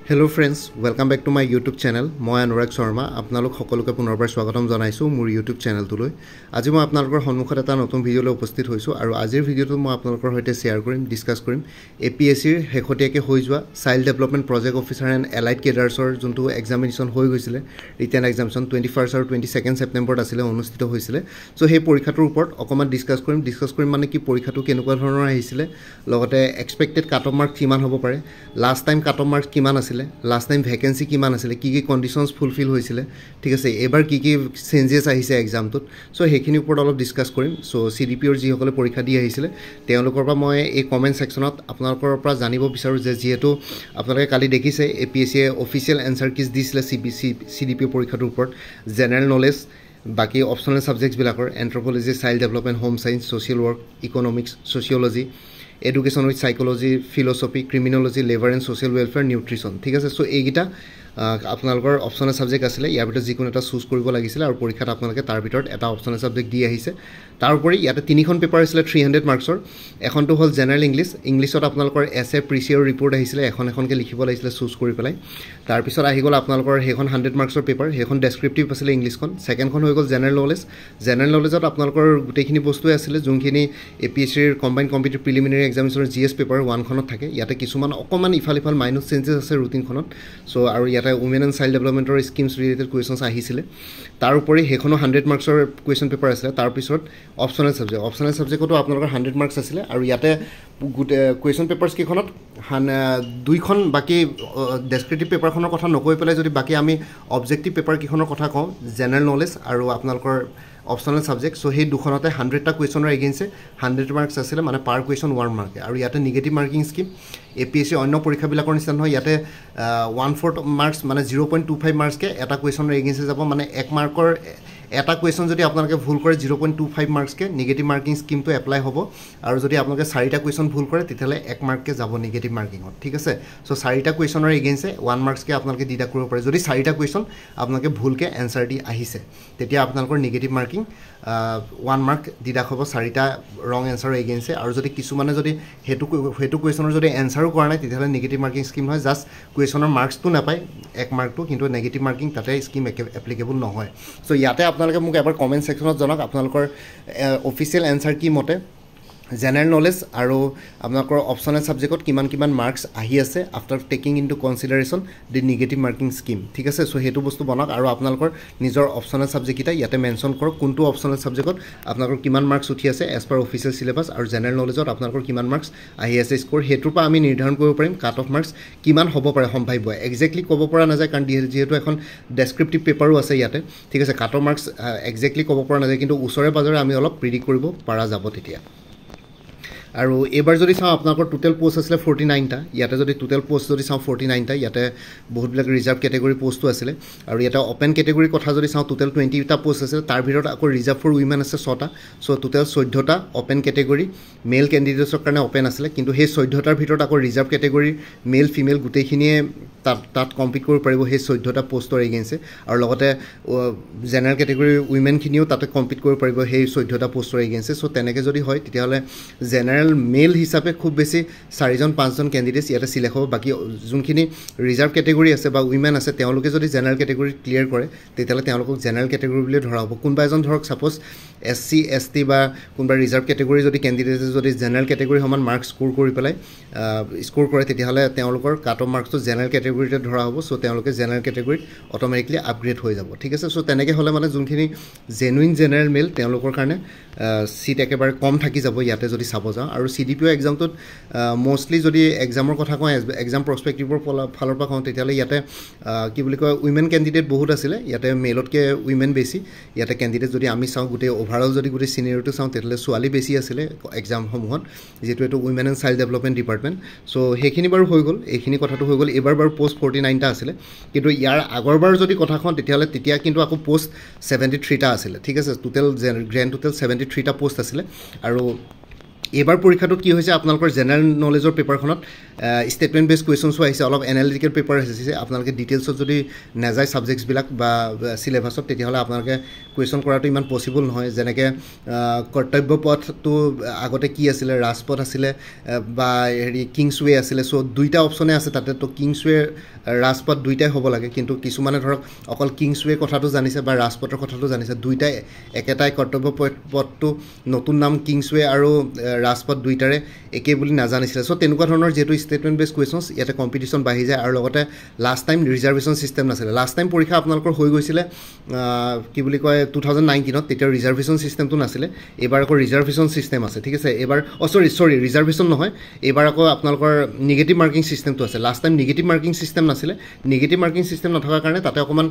Hello friends, welcome back to my YouTube channel. মই অনুৰাগ শৰ্মা আপোনালোক সকলোকে পুনৰবাৰ স্বাগতম জনাইছো মোৰ YouTube চেনেলটোলৈ। আজি মই আপোনালোকৰ সন্মুখত এটা নতুন ভিডিঅলৈ উপস্থিত হৈছো আৰু আজিৰ ভিডিঅটো মই আপোনালোকৰ সৈতে শেয়াৰ কৰিম, ডিসকাস কৰিম APSCৰ শেহতীয়াকৈ হৈ যোৱা child development project officer and allied কেডাৰ্ছৰ যোনটো এক্সামিনেশ্যন হৈ গৈছিল ৰিটেন এক্সামিনেশ্যন 21 আৰু 22 ছেপ্টেম্বৰত আছিল অনুষ্ঠিত হৈছিল। সো সেই পৰীক্ষাটোৰ ওপৰত অকমান ডিসকাস কৰিম মানে কি পৰীক্ষাটো কেনেকুৱা ধৰণৰ আহিছিল, লগতে এক্সপেক্টেড কাট অফ মাৰ্ক কিমান হ'ব পাৰে, last time cut off mark কিমান আছিল, লাষ্ট টাইম ভ্যাকেন্সি কিমান আছিল, কি কন্ডিশনস ফুলফিল হৈছিল, ঠিক আছে, এবাৰ কি চেঞ্জেস আহিছে এক্সামটোত। সো সেইখিনিৰ ওপৰত অলপ ডিসকাস কৰিম। সো CDPৰ যিসকলে পৰীক্ষা দি আহিছিল তেওঁলোকৰ পৰা মই এই কমেন্ট সেকশনত আপোনালোকৰ পৰা জানিব বিচাৰো যে যেহেতু আপোনালোকে কালি দেখিছে APSC অফিচিয়েল এনসাৰ কিজ দিছিলে CDP পৰীক্ষাটোৰ ওপৰত জেনাৰেল নলেজ, বাকি অপশনাল সাবজেক্টস বিলাকৰ anthropology, child development, home science, social work, economics, sociology, education with psychology, philosophy, criminology, labour and social welfare, nutrition, ঠিক আছে। সো এইগিটা আপোনালোকৰ অপশনাল সাবজেক্ট আছিল, ইয়াৰ ভিতৰত যিকোনো এটা চুজ কৰিব লাগিছিল আৰু পৰীক্ষাত আপোনালোকে তাৰ ভিতৰত এটা অপশনাল সাবজেক্ট দি আহিছে। তাৰ উপৰি ইয়াতে তিনিখন পেপাৰ আছিল 300 মাৰ্কছৰ। এখনটো হ'ল জেনাৰেল ইংলিছত আপোনালোকৰ এছে প্ৰিচিয়াৰ ৰিপৰ্ট আহিছিল, এখনকৈ লিখিব লাগিছিল চুজ কৰি পেলাই। তাৰ পিছত আহি গ'ল আপোনালোকৰ সেইখন 100 মাৰ্কছৰ পেপাৰ, সেইখন ডেসক্ৰিপটিভ আছিল ইংলিছখন। সেকেন্ডখন হৈ গ'ল জেনাৰেল নলেজত আপোনালোকৰ গোটেইখিনি বস্তুৱে আছিল যোনখিনি APSCৰ কম্বাইন্ড কম্পিটিটিভ প্ৰিলিমিনাৰী এক্সামিনেশ্যনৰ GS পেপাৰ 1খনত থাকে। ইয়াতে কিছুমান অকমান ইফাল মাইনাছ চেঞ্জেছ আছে ৰুটিনখনত। সো আৰু ইয়াতে উমেন এণ্ড চাইল্ড ডেভেলপমেন্টৰ স্কিমছ ৰিলেটেড কুৱেশ্যনছ আহিছিল। তাৰ উপৰি সেইখনো 100 মাৰ্কছৰ কুৱেশ্যন পেপাৰ আছিল। তাৰ পিছত অপশনাল সাবজেক্টতো আপোনালোকৰ 100 মাৰ্কছ আছিল আৰু ইয়াতে কুৱেশ্যন পেপাৰ্ছ কেইখনত দুইখন বাকি ডেসক্ৰিপটিভ পেপাৰখনৰ কথা নকৈ পেলাই যদি বাকি আমি অবজেক্টিভ পেপাৰ কেইখনৰ কথা কওঁ, জেনাৰেল নলেজ আৰু আপোনালোকৰ অপশনাল সাবজেক্ট, সো সেই দুখনতে 100টা কুৱেশ্যনৰ এগেইনষ্টে 100 মাৰ্কছ আছিল, মানে পাৰ কুৱেশ্যন 1 মাৰ্ক। আৰু ইয়াতে নিগেটিভ মাৰ্কিং স্কিম APSC অন্য পৰীক্ষাবিলাকৰ নিচিনা নহয়, ইয়াতে 1/4 মাৰ্কছ মানে 0.25 মাৰ্কছকে এটা কুৱেশ্যনৰ এগেইনষ্টে যাব, মানে 1 মাৰ্কৰ এটা কুৱেশ্যন যদি আপোনালোকে ভুল কৰে 0.25 মাৰ্কছকে নিগেটিভ মাৰ্কিং স্কিমটো এপ্লাই হ'ব, আৰু যদি আপোনালোকে 4টা কুৱেশ্যন ভুল কৰে তেতিয়াহ'লে 1 মাৰ্ককে যাব নিগেটিভ মাৰ্কিঙত, ঠিক আছে। সো 4টা কুৱেশ্যনৰ এগেইনষ্টে 1 মাৰ্কছকে আপোনালোকে ডিডাক্ট কৰিব পাৰে। যদি 4টা কুৱেশ্যন আপোনালোকে ভুলকে এনসাৰ দি আহিছে তেতিয়া আপোনালোকৰ নিগেটিভ মাৰ্কিং 1 মাৰ্ক ডিডাক্ট হ'ব 4টা ৰং এনসাৰৰ এগেইনষ্টে। আৰু যদি কিছুমানে যদি সেইটো কুৱেশ্যনৰ যদি এনসাৰো কৰা নাই তেতিয়াহ'লে নিগেটিভ মাৰ্কিং স্কিম হয়, জাষ্ট কুৱেশ্যনৰ মাৰ্কছটো নাপায় 1 মাৰ্কটো, কিন্তু নেগেটিভ মাৰ্কিং তাতে স্কিম এপ্লিকেবল নহয়। সো ইয়াতে আপোনালোকে মোক এবাৰ কমেন্ট সেকশনত জনাওক আপোনালোকৰ অফিচিয়েল এনসাৰ কি মতে জেনাৰেল নলেজ আৰু আপোনালোকৰ অপশনাল সাবজেক্টত কিমান মাৰ্কছ আহি আছে আফটাৰ টেকিং ইনটু কনসিডাৰেশ্যন দি নিগেটিভ মাৰ্কিং স্কিম, ঠিক আছে। সো সেইটো বস্তু বনাওক আৰু আপোনালোকৰ নিজৰ অপশনাল সাবজেক্টকেইটা ইয়াতে মেনশ্যন কৰক, কোনটো অপশনাল সাবজেক্টত আপোনালোকৰ কিমান মাৰ্কছ উঠি আছে এজ পাৰ অফিচিয়েল সিলেবাছ, আৰু জেনাৰেল নলেজত আপোনালোকৰ কিমান মাৰ্কছ আহি আছে স্ক'ৰ। সেইটোৰ পৰা আমি নিৰ্ধাৰণ কৰিব পাৰিম কাট অফ মাৰ্কছ কিমান হ'ব পাৰে সম্ভাৱ্য। এক্সেক্টলি ক'ব পৰা নাযায় কাৰণ যিহেতু এখন ডেসক্ৰিপটিভ পেপাৰো আছে ইয়াতে, ঠিক আছে। কাট অফ মাৰ্কছ এক্সেক্টলি ক'ব পৰা নাযায়, কিন্তু ওচৰে পাজৰে আমি অলপ প্ৰিডিক্ট কৰিব পৰা যাব তেতিয়া। আৰু এবাৰ যদি চাওঁ আপোনালোকৰ টোটেল পোষ্ট আছিলে 49টা, ইয়াতে যদি টোটেল পোষ্ট যদি চাওঁ 49টা, ইয়াতে বহুতবিলাক ৰিজাৰ্ভ কেটেগৰী পোষ্টো আছিলে। আৰু ইয়াতে অপেন কেটেগৰীৰ কথা যদি চাওঁ টোটেল 20টা পোষ্ট আছে, তাৰ ভিতৰত আকৌ ৰিজাৰ্ভ ফৰ উইমেন আছে 6টা। সো টোটেল 14টা অপেন কেটেগৰী মেল কেণ্ডিডেটছৰ কাৰণে অপেন আছিলে, কিন্তু সেই 14টাৰ ভিতৰত আকৌ ৰিজাৰ্ভ কেটেগৰী মেল ফিমেল গোটেইখিনিয়ে তাত কম্পিট কৰিব পাৰিব সেই 14টা পোষ্টৰ এগেইনষ্টে, আৰু লগতে জেনাৰেল কেটেগৰীৰ উইমেনখিনিও তাতে কম্পিট কৰিব পাৰিব সেই 14টা পোষ্টৰ এগেইনষ্টে। সো তেনেকৈ যদি হয় তেতিয়াহ'লে জেনাৰেল মেল হিচাপে খুব বেছি 4-5জন কেণ্ডিডেটছ ইয়াতে চিলেক্ট হ'ব। বাকী যোনখিনি ৰিজাৰ্ভ কেটেগৰী আছে বা উইমেন আছে তেওঁলোকে যদি জেনাৰেল কেটেগৰী ক্লিয়াৰ কৰে তেতিয়াহ'লে তেওঁলোকক জেনাৰেল কেটেগৰী বুলি ধৰা হ'ব। কোনোবা এজন ধৰক ছাপ'জ SC ST বা কোনোবা ৰিজাৰ্ভ কেটেগৰী যদি কেণ্ডিডেটে যদি জেনাৰেল কেটেগৰী সমান মাৰ্ক স্ক'ৰ কৰি পেলাই স্ক'ৰ কৰে তেতিয়াহ'লে তেওঁলোকৰ কাট অফ মাৰ্কছটো জেনাৰেল কেটেগৰীতে ধৰা হ'ব। সো তেওঁলোকে জেনাৰেল কেটেগৰীত অট'মেটিকলি আপগ্ৰেড হৈ যাব, ঠিক আছে। সো তেনেকৈ হ'লে মানে যোনখিনি জেনুইন জেনাৰেল মেল তেওঁলোকৰ কাৰণে চিট একেবাৰে কম থাকি যাব ইয়াতে যদি চাব যাওঁ। আৰু CDPO এক্সামটোত মষ্টলি যদি এক্সামৰ কথা কওঁ, এক্সাম প্ৰস্পেক্টিভৰ ফালৰ পৰা কওঁ তেতিয়াহ'লে ইয়াতে কি বুলি কয় উইমেন কেণ্ডিডেট বহুত আছিলে, ইয়াতে মেলতকৈ উইমেন বেছি। ইয়াতে কেণ্ডিডেট যদি আমি চাওঁ গোটেই অভাৰঅল যদি গোটেই চিনিয়ৰিটি চাওঁ তেতিয়াহ'লে ছোৱালী বেছি আছিলে এক্সামসমূহত, যিহেতু এইটো women and child development department. So সেইখিনি বাৰু হৈ গ'ল, এইখিনি কথাটো হৈ গ'ল। এইবাৰ বাৰু পোষ্ট 49টা আছিলে, কিন্তু ইয়াৰ আগৰবাৰ যদি কথা কওঁ তেতিয়াহ'লে তেতিয়া কিন্তু আকৌ পোষ্ট 73টা আছিলে, ঠিক আছে। টোটেল গ্ৰেণ্ড টোটেল 73টা পোষ্ট আছিলে। আৰু এবাৰ পৰীক্ষাটোত কি হৈছে আপোনালোকৰ জেনেৰেল নলেজৰ পেপাৰখনত ষ্টেটমেণ্ট বেছ কুৱেশ্যনছো আহিছে অলপ এনালিটিকেল পেপাৰ আহিছে আপোনালোকে ডিটেইলছত যদি নাযায় ছাবজেক্টছবিলাক বা চিলেবাছত তেতিয়াহ'লে আপোনালোকে কুৱেশ্যন কৰাটো ইমান পচিবল নহয় যেনেকৈ কৰ্তব্য পথটো আগতে কি আছিলে ৰাজপথ আছিলে বা হেৰি কিংছৱে আছিলে চ' দুইটা অপশ্যনে আছে তাতে তো কিংছৱে ৰাজপথ দুইটাই হ'ব লাগে কিন্তু কিছুমানে ধৰক অকল কিংছৱে কথাটো জানিছে বা ৰাজপথৰ কথাটো জানিছে দুইটাই একেটাই কৰ্তব্য পথটো নতুন নাম কিংছৱে আৰু ৰাজপথ দুইটাৰে একে বুলি নাজানিছিলে চ' তেনেকুৱা ধৰণৰ যিহেতু ষ্টেটমেণ্ট বেছ কুৱেশ্যনছ ইয়াতে কম্পিটিশ্যন বাঢ়ি যায় আৰু লগতে লাষ্ট টাইম ৰিজাৰ্ভেশ্যন ছিষ্টেম নাছিলে লাষ্ট টাইম পৰীক্ষা আপোনালোকৰ হৈ গৈছিলে কি বুলি কয় 2019ত তেতিয়া ৰিজাৰ্ভেশ্যন ছিষ্টেমটো নাছিলে এইবাৰ আকৌ ৰিজাৰ্ভেশ্যন ছিষ্টেম আছে ঠিক আছে এইবাৰ চৰি ৰিজাৰ্ভেশ্যন নহয় এইবাৰ আকৌ আপোনালোকৰ নিগেটিভ মাৰ্কিং ছিষ্টেমটো আছে last time negative marking system নাছিলে নিগেটিভ মাৰ্কিং ছিষ্টেম নথকাৰ কাৰণে তাতে অকণমান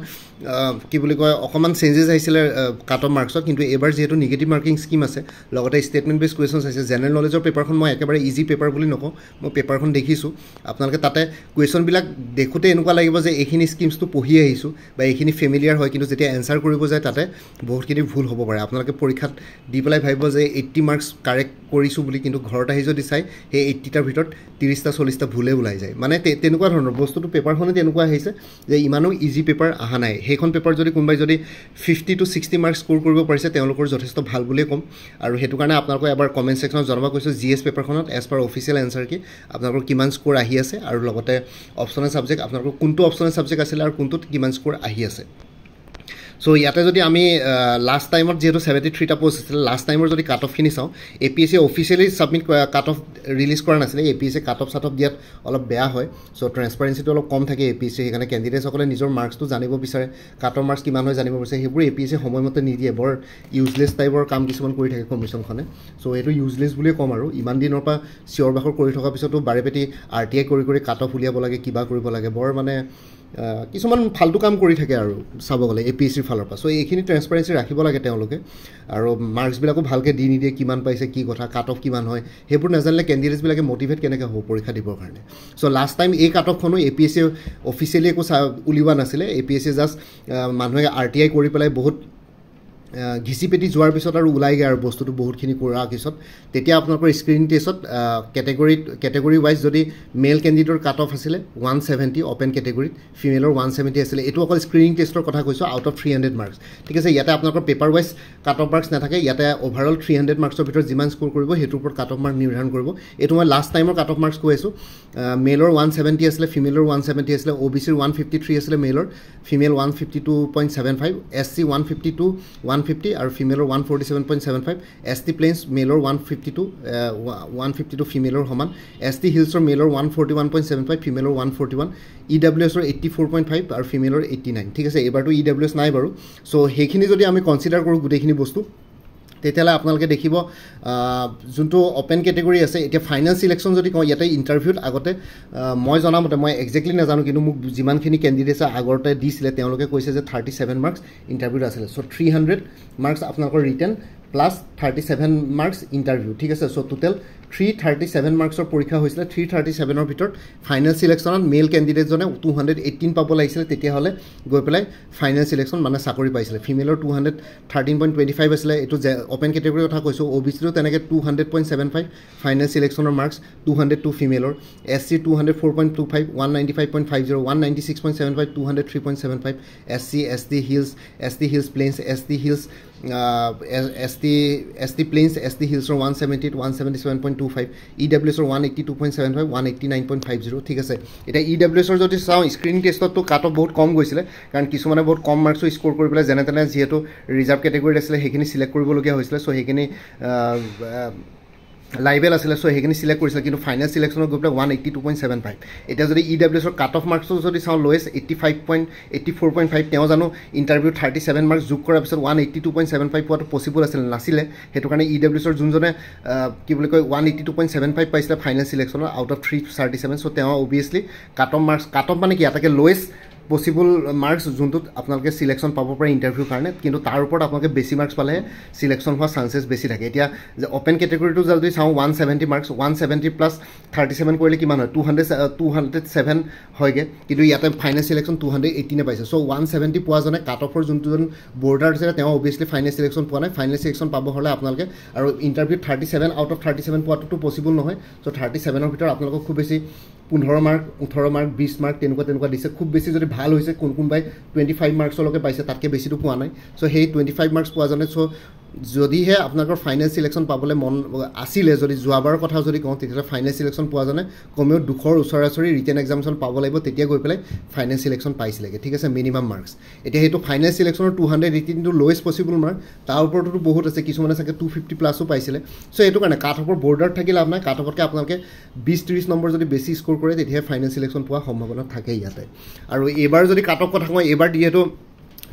কি বুলি কয় অকণমান চেঞ্জেছ আহিছিলে কাট অফ মাৰ্কছত কিন্তু এইবাৰ যিহেতু নিগেটিভ মাৰ্কিং স্কিম আছে লগতে ষ্টেটমেণ্ট বেছ কুৱেশ্যনছ আছে জেনেৰেল নলেজৰ পেপাৰখন মই একেবাৰে ইজি পেপাৰ বুলি নকওঁ মই পেপাৰখন দেখিছোঁ আপোনালোকে তাতে কুৱেশ্যনবিলাক দেখোঁতে এনেকুৱা লাগিব যে এইখিনি স্কিমছটো পঢ়ি আহিছোঁ বা এইখিনি ফেমিলিয়াৰ হয় কিন্তু যেতিয়া এনচাৰ কৰিব যায় তাতে বহুতখিনি ভুল হ'ব পাৰে আপোনালোকে পৰীক্ষাত দি পেলাই ভাবিব যে 80 মাৰ্কছ কাৰেক্ট কৰিছোঁ বুলি কিন্তু ঘৰত আহি যদি চাই সেই 80টাৰ ভিতৰত 30টা 40টা ভুলে ওলাই যায় মানে তেনেকুৱা ধৰণৰ বস্তুটো পেপাৰখনে তেনেকুৱা আহিছে যে ইমানো ইজি পেপাৰ অহা নাই সেইখন পেপাৰ যদি কোনোবাই যদি 50 to 60 মাৰ্কছ স্ক'ৰ কৰিব পাৰিছে তেওঁলোকৰ যথেষ্ট ভাল বুলিয়ে ক'ম আৰু সেইটো কাৰণে আপোনালোকে এবাৰ কমেণ্ট ছেকশ্যনত জনাব কৈছোঁ জিএছ পেপাৰখনত এজ পাৰ অফিচিয়েল এনচাৰ কি আপোনালোকৰ কিমান স্ক'ৰ আহি আছে আৰু লগতে অপশ্যনেল ছাবজেক্ট আপোনালোকৰ কোনটো অপশ্যনেল ছাবজেক্ট আছিলে আৰু কোনটোত কিমান স্ক'ৰ আহি আছে চ' ইয়াতে যদি আমি লাষ্ট টাইমত যিহেতু 73টা পোষ্ট আছিলে লাষ্ট টাইমৰ যদি কাট অফখিনি চাওঁ APSC officially submit cut off release কৰা নাছিলে APSC কাট অফ দিয়াত অলপ বেয়া হয় চ' ট্ৰেন্সপাৰেঞ্চিটো অলপ কম থাকে APSC সেইকাৰণে কেণ্ডিডেটসকলে নিজৰ মাৰ্কছটো জানিব বিচাৰে কাট অফ মাৰ্কছ কিমান হয় জানিব বিচাৰে সেইবোৰ APSC সময়মতে নিদিয়ে বৰ ইউজলেছ টাইপৰ কাম কিছুমান কৰি থাকে কমিশ্যনখনে চ' এইটো ইউজলেছ বুলিয়ে ক'ম আৰু ইমান দিনৰ পৰা চিঞৰ বাখৰ কৰি থকাৰ পিছতো বাৰে পেটি RTI কৰি কাট অফ উলিয়াব লাগে কিবা কৰিব লাগে বৰ মানে কিছুমান ফাল্টু কাম কৰি থাকে আৰু চাব গ'লে APSCৰ ফালৰ পৰা চ' এইখিনি ট্ৰেন্সপাৰেঞ্চি ৰাখিব লাগে তেওঁলোকে আৰু মাৰ্কছবিলাকো ভালকৈ দি নিদিয়ে কিমান পাইছে কি কথা কাট অফ কিমান হয় সেইবোৰ নাজানিলে কেণ্ডিডেটছবিলাকে মটিভেট কেনেকৈ হ'ব পৰীক্ষা দিবৰ কাৰণে চ' লাষ্ট টাইম এই কাট অফখনো APSC অফিচিয়েলি একো উলিওৱা নাছিলে APSC জাষ্ট মানুহে RTI কৰি পেলাই বহুত ঘিচি পেটি যোৱাৰ পিছত আৰু ওলাইগৈ আৰু বস্তুটো বহুতখিনি কৰাৰ পিছত তেতিয়া আপোনালোকৰ স্ক্ৰিনিং টেষ্টত কেটেগৰী ৱাইজ যদি মেল কেণ্ডিডেটৰ কাট অফ আছিলে 170 অপেন কেটেগৰীত ফিমেলৰ 170 আছিলে এইটো অকল স্ক্ৰিনিং টেষ্টৰ কথা কৈছোঁ আউট অফ 300 মাৰ্কছ ঠিক আছে ইয়াতে আপোনালোকৰ paper wise cut off marks নাথাকে ইয়াতে অভাৰঅল 300 মাৰ্কছৰ ভিতৰত যিমান স্ক'ৰ কৰিব সেইটোৰ ওপৰত কাট অফ মাৰ্ক নিৰ্ধাৰণ কৰিব এইটো মই লাষ্ট টাইমৰ কাট অফ মাৰ্কছ কৈ আছোঁ মেলৰ 170 আছিলে ফিমেলৰ 170 আছিলে OBCৰ 153 আছিলে মেলৰ ফিমেল 152.75 SC 152 150 আৰু ফিমেলৰ 147.75 ST প্লেইনছ মেলৰ 152 ফিমেলৰ সমান ST হিলছৰ মেলৰ 141.75 ফিমেলৰ 141 EWSৰ 84.5 আৰু ফিমেলৰ 89 ঠিক আছে এইবাৰতো EWS নাই বাৰু চ' সেইখিনি যদি আমি কনচিডাৰ কৰোঁ গোটেইখিনি বস্তু তেতিয়াহ'লে আপোনালোকে দেখিব যোনটো অপেন কেটেগৰী আছে এতিয়া ফাইনেল চিলেকশ্যন যদি কওঁ ইয়াতে ইণ্টাৰভিউত আগতে মই জনামতে মই একজেক্টলি নাজানো কিন্তু মোক যিমানখিনি কেণ্ডিডেটছে আগতে দিছিলে তেওঁলোকে কৈছে যে 37 মাৰ্কছ ইণ্টাৰভিউত আছিলে চ' 300 মাৰ্কছ আপোনালোকৰ ৰিটেন প্লাছ 37 মাৰ্কছ ইণ্টাৰভিউ ঠিক আছে চ' টোটেল 337 মাৰ্কছৰ পৰীক্ষা হৈছিলে 337ৰ ভিতৰত ফাইনেল চিলেকশ্যনত মেল কেণ্ডিডেটজনে 218 পাব লাগিছিলে তেতিয়াহ'লে গৈ পেলাই ফাইনেল চিলেকশ্যন মানে চাকৰি পাইছিলে ফিমেলৰ 213.25 আছিলে এইটো অপেন কেটেগৰীৰ কথা কৈছোঁ OBCটো তেনেকৈ 200.75 ফাইনেল চিলেকশ্যনৰ মাৰ্কছ 202 ফিমেলৰ SC 204.25 195.50 196.75 203.75 ST hills plains ST hills ST plains ST হিলছৰ 170 177.25 EWSৰ 182.75 189.50 ঠিক আছে এতিয়া EWSৰ যদি চাওঁ স্ক্ৰিনিং টেষ্টততো কাট অফ বহুত কম গৈছিলে কাৰণ কিছুমানে বহুত কম মাৰ্কছো স্ক'ৰ কৰি পেলাই যেনে তেনে যিহেতু ৰিজাৰ্ভ কেটেগৰীত আছিলে সেইখিনি চিলেক্ট কৰিবলগীয়া হৈছিলে চ' সেইখিনি লাইভেল আছিলে চ' সেইখিনি চিলেক্ট কৰিছিলে কিন্তু ফাইনেল চিলেকশ্যনত গৈ পেলাই 182.75 এতিয়া যদি EWSৰ কাট অফ মাৰ্কছটো যদি চাওঁ লোৱেষ্ট 84.5 তেওঁ জানো ইণ্টাৰভিউ 37 মাৰ্কছ যোগ কৰাৰ পিছত 182.75 পোৱাটো পচিবল নাছিলে সেইটো কাৰণে EWSৰ যোনজনে কি বুলি কয় 182.75 পাইছিলে ফাইনেল চিলেকশ্যনত আউট অফ 337 চ' তেওঁ অভিয়াছলি কাট অফ মানে কি এটাকে লোৱেষ্ট পসিবল মাৰ্কছ যোনটোত আপোনালোকে সিলেকশ্যন পাব পাৰে ইণ্টাৰভিউৰ কাৰণে কিন্তু তাৰ ওপৰত আপোনালোকে বেছি মাৰ্কছ পালে সিলেকশ্যন হোৱাৰ চান্সেছ বেছি থাকে এতিয়া যে অপেন কেটেগৰীটো যদি চাওঁ 170 মাৰ্কছ 170 প্লাছ 37 কৰিলে কিমান হয় 207 হয়গে কিন্তু ইয়াতে ফাইনেল সিলেকশ্যন 218 পাইছে চ' 170 পোৱা জনে কাট অফৰ যোনটোজন বৰ্ডাৰ আছিলে তেওঁ অবভিয়াছলি ফাইনেল সিলেকশ্যন পোৱা নাই ফাইনেল সিলেকশ্যন পাব হ'লে আপোনালোকে আৰু ইণ্টাৰভিউত 37 আউট অফ 37 পোৱাটোতো পচিবল নহয় চ' 37ৰ ভিতৰত আপোনালোকক খুব বেছি 15 মাৰ্ক 18 মাৰ্ক 20 মাৰ্ক তেনেকুৱা দিছে খুব বেছি যদি ভাল হৈছে কোনবাই 25 মাৰ্কছলৈকে পাইছে তাতকৈ বেছিটো পোৱা নাই চ' সেই 25 মাৰ্কছ পোৱা জনে চ' যদিহে আপোনালোকৰ ফাইনেল সিলেকশ্যন পাবলৈ মন আছিলে যদি যোৱাবাৰৰ কথা যদি কওঁ তেতিয়াহ'লে ফাইনেল সিলেকশ্যন পোৱা জনে কমেও 200ৰ ওচৰা-ওচৰি ৰিটেন এক্সামিনেশ্যন পাব লাগিব তেতিয়া গৈ পেলাই ফাইনেল সিলেকশ্যন পাইছিলেগে ঠিক আছে মিনিমাম মাৰ্কছ এতিয়া সেইটো ফাইনেল সিলেকশ্যনৰ 218টো লোৱেষ্ট পচিবল মাৰ্ক তাৰ ওপৰতো বহুত আছে কিছুমানে চাগে 250 প্লাছো পাইছিলে চ' এইটো কাৰণে কাট অফৰ বৰ্ডাৰ থাকিলে আপোনাৰ কাট অফতকৈ আপোনালোকে 20-30 নম্বৰ যদি বেছি স্ক'ৰ কৰে তেতিয়াহে ফাইনেল সিলেকশ্যন পোৱাৰ সম্ভাৱনা থাকে ইয়াতে আৰু এইবাৰ যদি কাট অফ কথা কওঁ এইবাৰ যিহেতু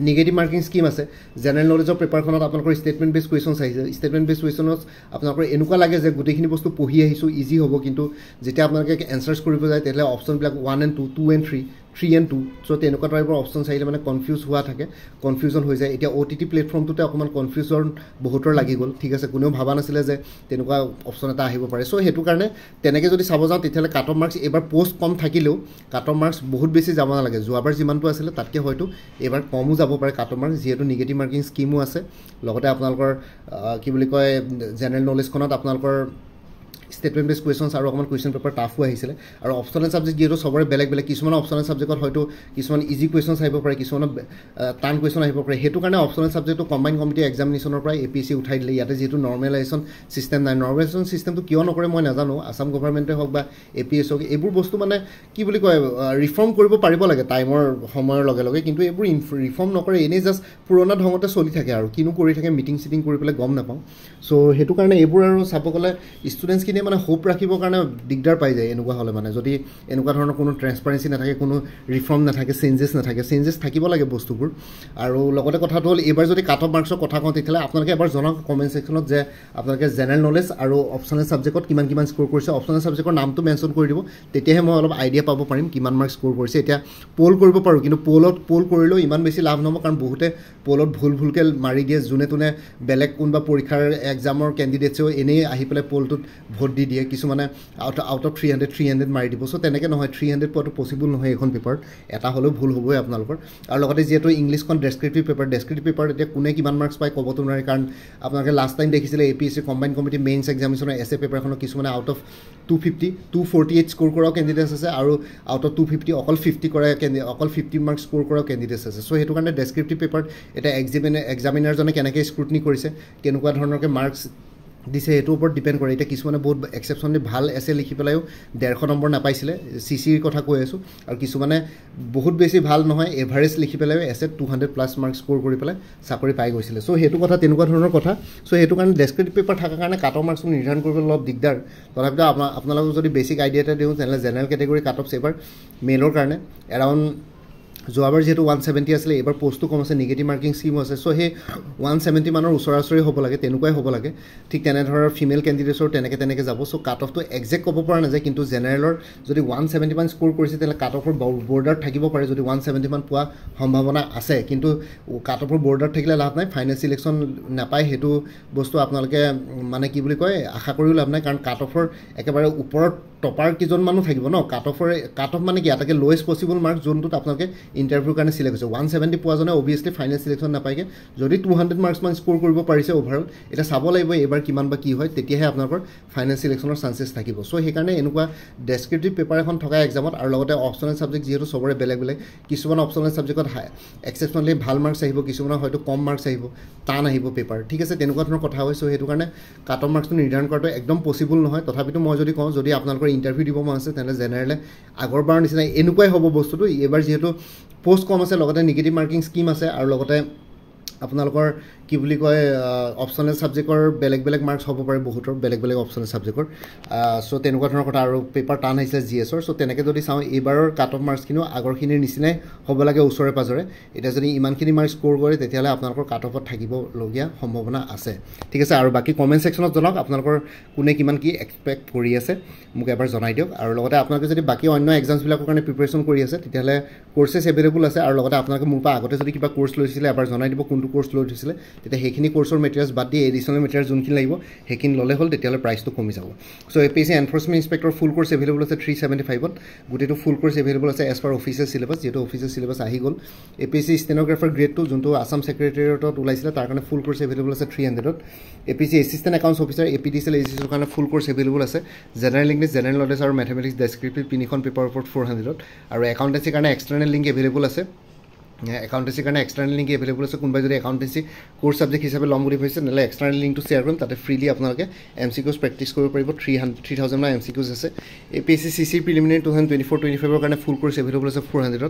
নিগেটিভ মাৰ্কিং স্কিম আছে জেনেৰেল নলেজৰ পেপাৰখনত আপোনালোকৰ ষ্টেটমেণ্ট বেছ কুৱেশ্যনছ আহিছে ষ্টেটমেণ্ট বেছ কুৱেশ্যনত আপোনালোকৰ এনেকুৱা লাগে যে গোটেইখিনি বস্তু পঢ়ি আহিছোঁ ইজি হ'ব কিন্তু যেতিয়া আপোনালোকে এনচাৰ্ছ কৰিব যায় তেতিয়াহ'লে অপশ্যনবিলাক 1 and 2 2 and 3 3 and 2 চ' তেনেকুৱা টাইপৰ অপশ্যনছ আহিলে মানে কনফিউজ হোৱা থাকে কনফিউজন হৈ যায় এতিয়া OTT প্লেটফৰ্মটোতে অকণমান কনফিউজন বহুতৰ লাগি গ'ল ঠিক আছে কোনেও ভাবা নাছিলে যে তেনেকুৱা অপশ্যন এটা আহিব পাৰে চ' সেইটো কাৰণে তেনেকৈ যদি চাব যাওঁ তেতিয়াহ'লে কাট অফ মাৰ্কছ এইবাৰ পোষ্ট কম থাকিলেও কাট অফ মাৰ্কছ বহুত বেছি যাব নালাগে যোৱাবাৰ যিমানটো আছিলে তাতকৈ হয়তো এইবাৰ কমো যাব পাৰে কাট অফ মাৰ্কছ যিহেতু নিগেটিভ মাৰ্কিং স্কিমো আছে লগতে আপোনালোকৰ কি বুলি কয় জেনেৰেল নলেজখনত আপোনালোকৰ ষ্টেটমেণ্ট বেছ কুৱেশ্যনছ আৰু অকণমান কুৱেশ্যন পেপাৰ টাফো আহিছিলে আৰু অপশ্যনেল ছাবজেক্ট যিহেতু চবৰে বেলেগ বেলেগ কিছুমান অপশ্যনেল ছাবজেক্টত হয়তো কিছুমান ইজি কুৱেশ্যনছ আহিব পাৰে কিছুমানত টান কুৱেশ্যন আহিব পাৰে সেইটো কাৰণে অপশ্যনেল ছাবজেক্টটো কম্বাইন কমিটি এক্সামিনেশ্যনৰ পৰা APSC উঠাই দিলে ইয়াতে যিহেতু নৰ্মেলাইজেশ্যন চিষ্টেম নাই নৰ্মেলাইজেশ্যন চিষ্টেমটো কিয় নকৰে মই নাজানো আছাম গভৰ্ণমেণ্টে হওক বা APSC হওক এইবোৰ বস্তু মানে কি বুলি কয় ৰিফৰ্ম কৰিব পাৰিব লাগে টাইমৰ সময়ৰ লগে লগে কিন্তু এইবোৰ ৰিফৰ্ম নকৰে এনেই জাষ্ট পুৰণা ধৰণতে চলি থাকে আৰু কিনো কৰি থাকে মিটিং চিটিং কৰি পেলাই গম নাপাওঁ চ' সেইটো কাৰণে এইবোৰ আৰু চাব গ'লে ষ্টুডেণ্টছখিনি মানে হোপ ৰাখিবৰ কাৰণে দিগদাৰ পাই যায় এনেকুৱা হ'লে মানে যদি এনেকুৱা ধৰণৰ কোনো ট্ৰেন্সপাৰেঞ্চি নাথাকে কোনো ৰিফৰ্ম নাথাকে চেঞ্জেছ থাকিব লাগে বস্তুবোৰ আৰু লগতে কথাটো হ'ল এইবাৰ যদি কাট অফ মাৰ্কছৰ কথা কওঁ তেতিয়াহ'লে আপোনালোকে এবাৰ জনাওক কমেণ্ট ছেকশ্যনত যে আপোনালোকে জেনেৰেল নলেজ আৰু অপশ্যনেল ছাবজেক্টত কিমান স্ক'ৰ কৰিছে অপশ্যনেল ছাবজেক্টৰ নামটো মেনশ্যন কৰি দিব তেতিয়াহে মই অলপ আইডিয়া পাব পাৰিম কিমান মাৰ্ক স্ক'ৰ কৰিছে এতিয়া পল কৰিব পাৰোঁ কিন্তু পল কৰিলেও ইমান বেছি লাভ নহ'ব কাৰণ বহুতে পলত ভুলকৈ মাৰি দিয়ে যোনে তোনে বেলেগ কোনোবা পৰীক্ষাৰ এক্সামৰ কেণ্ডিডেটছেও এনেই আহি পেলাই পলটোত ভোট দি দিয়ে কিছুমানে আউট অফ 300 মাৰি দিব চ' তেনেকৈ নহয় 300 পোৱাটো পচিবল নহয় এইখন পেপাৰত এটা হ'লেও ভুল হ'বই আপোনালোকৰ আৰু লগতে যিহেতু ইংলিছখন ডেছক্ৰিপটিভ পেপাৰ এতিয়া কোনে কিমান মাৰ্কছ পায় ক'বতো নোৱাৰে কাৰণ আপোনালোকে লাষ্ট টাইম দেখিছিলে APSC কম্বাইন কমিটি মেইনছ এক্সামিনেশ্যনৰ এছে পেপাৰখনত কিছুমানে আউট অফ 250 248 স্ক'ৰ কৰাও কেণ্ডিডেটছ আছে আৰু আউট অফ 250 অকল 50 কৰা অকল 50 মাৰ্কছ স্ক'ৰ কৰাও কেণ্ডিডেটছ আছে চ' সেইটো কাৰণে ডেছক্ৰিপটিভ পেপাৰত এতিয়া এক্সামিনাৰজনে কেনেকৈ স্ক্ৰুটনি কৰিছে কেনেকুৱা ধৰণৰকৈ মাৰ্কছ দিছে সেইটোৰ ওপৰত ডিপেণ্ড কৰে এতিয়া কিছুমানে বহুত এক্সেপশ্যনলি ভাল এছে লিখি পেলাইও 150 নম্বৰ নাপাইছিলে CCৰ কথা কৈ আছোঁ আৰু কিছুমানে বহুত বেছি ভাল নহয় এভাৰেজ লিখি পেলাইও এছেত 200+ মাৰ্কছ স্ক'ৰ কৰি পেলাই চাকৰি পাই গৈছিলে চ' সেইটো কথা তেনেকুৱা ধৰণৰ কথা চ' সেইটো কাৰণে ডেছক্ৰিপটিভ পেপাৰ থকাৰ কাৰণে কাট অফ মাৰ্কছটো নিৰ্ধাৰণ কৰিবলৈ অলপ দিগদাৰ তথাপিতো আপোনালোকক যদি বেছিক আইডিয়া এটা দিওঁ তেনেহ'লে জেনেৰেল কেটেগৰী কাট অফছ এইবাৰ মেইনৰ কাৰণে এৰাউণ্ড যোৱাবাৰ যিহেতু 170 আছিলে এইবাৰ পোষ্টটো কম আছে নিগেটিভ মাৰ্কিং স্কিমো আছে চ' সেই 170 মানৰ ওচৰা-ওচৰি হ'ব লাগে তেনেকুৱাই হ'ব লাগে ঠিক তেনেধৰণৰ ফিমেল কেণ্ডিডেটছৰ তেনেকৈ যাব চ' কাট অফটো একজেক্ট ক'ব পৰা নাযায় কিন্তু জেনেৰেলৰ যদি 170 মান স্ক'ৰ কৰিছে তেতিয়াহ'লে কাট অফৰ বৰ্ডাৰ থাকিব পাৰে যদি 170 মান পোৱা সম্ভাৱনা আছে কিন্তু কাট অফৰ বৰ্ডাৰ থাকিলে লাভ নাই ফাইনেল চিলেকশ্যন নাপায় সেইটো বস্তু আপোনালোকে মানে কি বুলি কয় আশা কৰিও লাভ নাই কাৰণ কাট অফৰ একেবাৰে ওপৰত টপাৰ কেইজনমানো থাকিব ন কাট অফ মানে কি এটাকে লোৱেষ্ট পচিবল মাৰ্ক যোনটোত আপোনালোকে ইণ্টাৰভিউৰ কাৰণে চিলেক্ট হৈছে 170 পোৱা জনে অভিয়াছলি ফাইনেল চিলেকশ্যন নাপায়গৈ যদি 200 মাৰ্কছমান স্ক'ৰ কৰিব পাৰিছে অভাৰঅল এতিয়া চাব লাগিব এইবাৰ কিমান বা কি হয় তেতিয়াহে আপোনালোকৰ ফাইনেল চিলেকশ্যনৰ চান্সেছ থাকিব চ' সেইকাৰণে এনেকুৱা ডেছক্ৰিপটিভ পেপাৰ এখন থকা এক্সামত আৰু লগতে অপশ্যনেল ছাবজেক্ট যিহেতু চবৰে বেলেগ কিছুমান অপশ্যনেল ছাবজেক্টত এক্সেপশ্যনেলি ভাল মাৰ্কছ আহিব কিছুমানৰ হয়তো কম মাৰ্কছ আহিব টান আহিব পেপাৰ ঠিক আছে তেনেকুৱা ধৰণৰ কথা হয় চ' সেইটো কাৰণে কাট অফ মাৰ্কছটো নিৰ্ধাৰণ কৰাটো একদম পচিবল নহয় তথাপিতো মই যদি কওঁ যদি আপোনালোকৰ ইণ্টাৰভিউ দিব মন আছে তেনেহ'লে জেনেৰেলে আগৰবাৰৰ নিচিনা এনেকুৱাই হ'ব বস্তুটো এইবাৰ যিহেতু পোষ্ট কম আছে লগতে নিগেটিভ মাৰ্কিং স্কিম আছে আৰু লগতে আপোনালোকৰ কি বুলি কয় অপশ্যনেল ছাবজেক্টৰ বেলেগ বেলেগ মাৰ্কছ হ'ব পাৰে বহুতৰ বেলেগ বেলেগ অপশ্যনেল ছাবজেক্টৰ চ' তেনেকুৱা ধৰণৰ কথা আৰু পেপাৰ টান আহিছিলে GS ৰ চ' তেনেকৈ যদি চাওঁ এইবাৰৰ কাট অফ মাৰ্কছখিনিও আগৰখিনিৰ নিচিনাই হ'ব লাগে ওচৰে পাজৰে এতিয়া যদি ইমানখিনি মাৰ্কছ স্ক'ৰ কৰে তেতিয়াহ'লে আপোনালোকৰ কাট অফত থাকিবলগীয়া সম্ভাৱনা আছে ঠিক আছে আৰু বাকী কমেণ্ট ছেকশ্যনত জনাওক আপোনালোকৰ কোনে কিমান কি এক্সপেক্ট কৰি আছে মোক এবাৰ জনাই দিয়ক আৰু লগতে আপোনালোকে যদি বাকী অন্য এক্সামছবিলাকৰ কাৰণে প্ৰিপেৰেশ্যন কৰি আছে তেতিয়াহ'লে কোৰ্চেছ এভেইলেবল আছে আৰু লগতে আপোনালোকে মোৰ পৰা আগতে যদি কিবা কোৰ্চ লৈছিলে এবাৰ জনাই দিব কোনটো কোৰ্চ লৈ থৈছিলে তেতিয়া সেইখিনি কোৰ্চৰ মেটেৰিয়েলছ বাদ দি এডিশ্যনেল মেটেৰিয়েল যোনখিনি লাগিব সেইখিনি ল'লে হ'ল তেতিয়াহ'লে প্ৰাইচটো কমি যাব চ' APSC এনফৰ্চমেণ্ট ইনস্পেক্টৰ ফুল কোৰ্চ এভেইলেবল আছে 375ত গোটেইটো ফুল কোৰ্চ এভেইলেবল আছে এজ পাৰ অফিচিয়েল চিলেবাছ যিহেতু অফিচিয়েল চিলেবাছ আহি গ'ল APSC ষ্টেন'গ্ৰাফাৰ গ্ৰেডটো যোনটো আছাম ছেক্ৰেটেৰিয়েটত ওলাইছিলে তাৰ কাৰণে ফুল কোৰ্চ এভেইলেবল আছে 300ত APSC assistant accounts officer APDCL ACCৰ কাৰণে ফুল কোৰ্চ এভেইলেবল আছে জেনেৰেল ইংলিছ জেনেৰেল নলেজ আৰু মেথমেটিক্স ডেছক্ৰিপটিভ তিনিখন পেপাৰৰ ওপৰত 400ত আৰু একাউণ্টেঞ্চিৰ কাৰণে এক্সটাৰ্নেল লিংক এভেইলেবল আছে একাউণ্টেঞ্চিৰ কাৰণে এক্সটাৰ্নেল লিংক এভেইলেবল আছে কোনোবাই যদি একাউণ্টেঞ্চি কোৰ্চ ছাবজেক্ট হিচাপে ল'ম বুলি ভাবিছে তেনেহ'লে এক্সটাৰ্নেল লিংকটো শ্বেয়াৰ কৰিম তাতে ফ্ৰীলি আপোনালোকে MCQs প্ৰেক্টিছ কৰিব পাৰিব 3000 মান MCQs আছে APSC CC প্ৰিলিমিনাৰী 2024-25ৰ কাৰণে ফুল কোৰ্চ এভেইলেবল আছে 400ত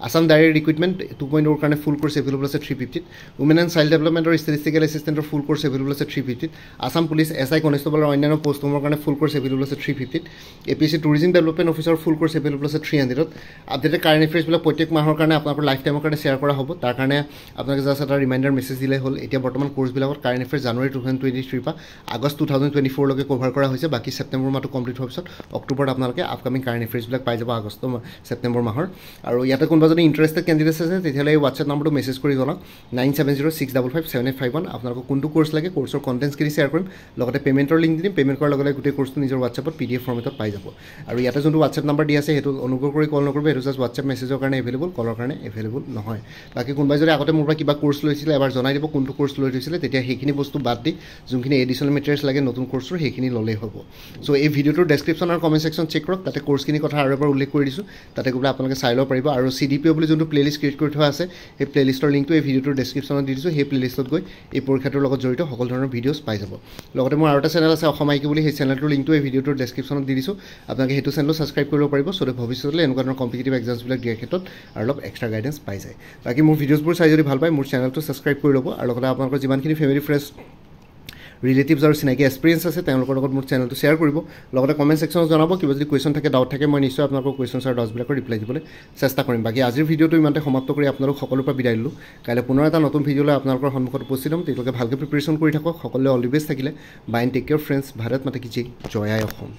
আছাম ডাইৰেক্ট ৰিক্ৰুইটমেণ্ট 2.0ৰ কাৰণে ফুল কোৰ্চ এভেইলেবল আছে 350ত উমেন এণ্ড চাইল্ড ডেভেলপমেণ্ট আৰু ষ্টেটিষ্টিকেল এছিষ্টেণ্টৰ ফুল কোৰ্চ এভেইলেবল আছে 350ত আছাম পুলিচ SI কনষ্টেবল আৰু অন্যান্য পষ্টসমূহৰ কাৰণে ফুল কোৰ্চ এভেইলেবল আছে 350ত APSC টুৰিজম ডেভেলপমেণ্ট অফিচাৰ ফুল কোৰ্চ এভেইলেবল আছে 300ত আপডেটেড কাৰেণ্ট এফেয়াৰ্ছবিলাক প্ৰত্যেক মাহৰ কাৰণে আপোনালোকৰ লাইফ টাইমৰ কাৰণে শ্বেয়াৰ কৰা হ'ব তাৰ কাৰণে আপোনালোকে জাষ্ট এটা ৰিমাইণ্ডাৰ মেছেজ দিলে হ'ল এতিয়া বৰ্তমান কোৰ্চবিলাকত কাৰেণ্ট এফেয়াৰ্ছ জানুৱাৰী 2023 পৰা আগষ্ট 2024 লৈকে কভাৰ কৰা হৈছে বাকী ছেপ্টেম্বৰ মাহটো কমপ্লিট হোৱাৰ পিছত অক্টোবৰত আপোনালোকে আপকামিং কাৰেণ্ট এফেয়াৰ্ছবিলাক পাই যাব আগষ্ট ছেপ্টেম্বৰ মাহৰ আৰু ইয়াতে কোনোবা যদি ইণ্টাৰেষ্টেড কেণ্ডিডেটছ আছে তেতিয়াহ'লে এই হোৱাটছএপ নম্বৰটো মেছেজ কৰি জনাওক 9706557851 আপোনালোকক কোনটো কোৰ্চ লাগে কোৰ্চৰ কণ্টেণ্টছখিনি শ্বেয়াৰ কৰিম লগতে পে'মেণ্টৰ লিংক দিম পে'মেণ্ট কৰাৰ লগে লগে গোটেই কোৰ্চটো নিজৰ হোৱাটছএপত PDF ফৰ্মেটত পাই যাব আৰু ইয়াতে যোনটো হোৱাটছএপ নম্বৰ দি আছে সেইটো অনুগ্ৰহ কৰি কল নকৰিব সেইটো জাষ্ট হোৱাটছএপ মেছেজৰ কাৰণে এভেইলেবল কলৰ কাৰণে এভেইলেবল নহয় বাকী কোনোবাই যদি আগতে মোৰ পৰা কিবা কোৰ্চ লৈছিলে এবাৰ জনাই দিব কোনটো কোৰ্চ লৈ থৈছিলে তেতিয়া সেইখিনি বস্তু বাদ দি যোনখিনি এডিশ্যনেল মেটেৰিয়েলছ লাগে নতুন কোৰ্চৰ সেইখিনি ল'লেই হ'ব চ' এই ভিডিঅ'টোৰ ডেছক্ৰিপশ্যন আৰু কমেণ্ট ছেকশ্যন চেক কৰক তাতে কোৰ্চখিনিৰ কথা আৰু এবাৰ উল্লেখ কৰি দিছোঁ তাতে গৈ পেলাই আপোনালোকে চাই ল'ব পাৰিব আৰু CDPO বুলি যোনটো প্লেলিষ্ট ক্ৰিয়েট কৰি থোৱা আছে সেই প্লেলিষ্টৰ লিংকটো এই ভিডিঅ'টোৰ ডেছক্ৰিপশ্যনত দি দিছোঁ সেই প্লেলিষ্টত গৈ এই পৰীক্ষাটোৰ লগত জড়িত সকলো ধৰণৰ ভিডিঅ'ছ পাই যাব লগতে মোৰ আৰু এটা চেনেল আছে অসম আইকিউ বুলি সেই চেনেলটোৰ লিংকটো এই ভিডিঅ'টোৰ ডেছক্ৰিপশ্যনত দি দিছোঁ আপোনালোকে সেইটো চেনেলো ছাবস্ক্ৰাইব কৰিব পাৰিব চ' ভৱিষ্যতলৈ এনেকুৱা ধৰণৰ কম্পিটিটিভ এক্সামছবিলাক দিয়াৰ ক্ষেত্ৰত আৰু অলপ এক্সট্ৰা গাইডেঞ্চ পাই যায় বাকী মোৰ ভিডিঅ'ছবোৰ চাই যদি ভাল পায় মোৰ চেনেলটো ছাবস্ক্ৰাইব কৰি ল'ব আৰু লগতে আপোনালোকৰ যিমানখিনি ফেমিলি ফ্ৰেণ্ডছ ৰিলেটিভছ আৰু চিনাকি এক্সপিৰিয়েঞ্চ আছে তেওঁলোকৰ লগত মোৰ চেনেলটো শ্বেয়াৰ কৰিব লগতে কমেণ্ট ছেকশ্যনত জনাব কিবা যদি কুৱেশ্যন থাকে ডাউট থাকে মই নিশ্চয় আপোনালোকৰ কুৱেশ্যনছ আৰু ডাউটছবিলাকৰ ৰিপ্লাই দিবলৈ চেষ্টা কৰিম বাকী আজিৰ ভিডিঅ'টো ইমানতে সমাপ্ত কৰি আপোনালোক সকলোৰ পৰা বিদায় দিলোঁ কাইলৈ পুনৰ এটা নতুন ভিডিঅ'লৈ আপোনালোকৰ সন্মুখত উপস্থিত হ'ম তেওঁলোকে ভালকৈ প্ৰিপেৰেশ্যন কৰি থাকক সকলোৱে অল দি বেষ্ট থাকিলে bye and take care friends Bharat Mata কি জয় আই অসম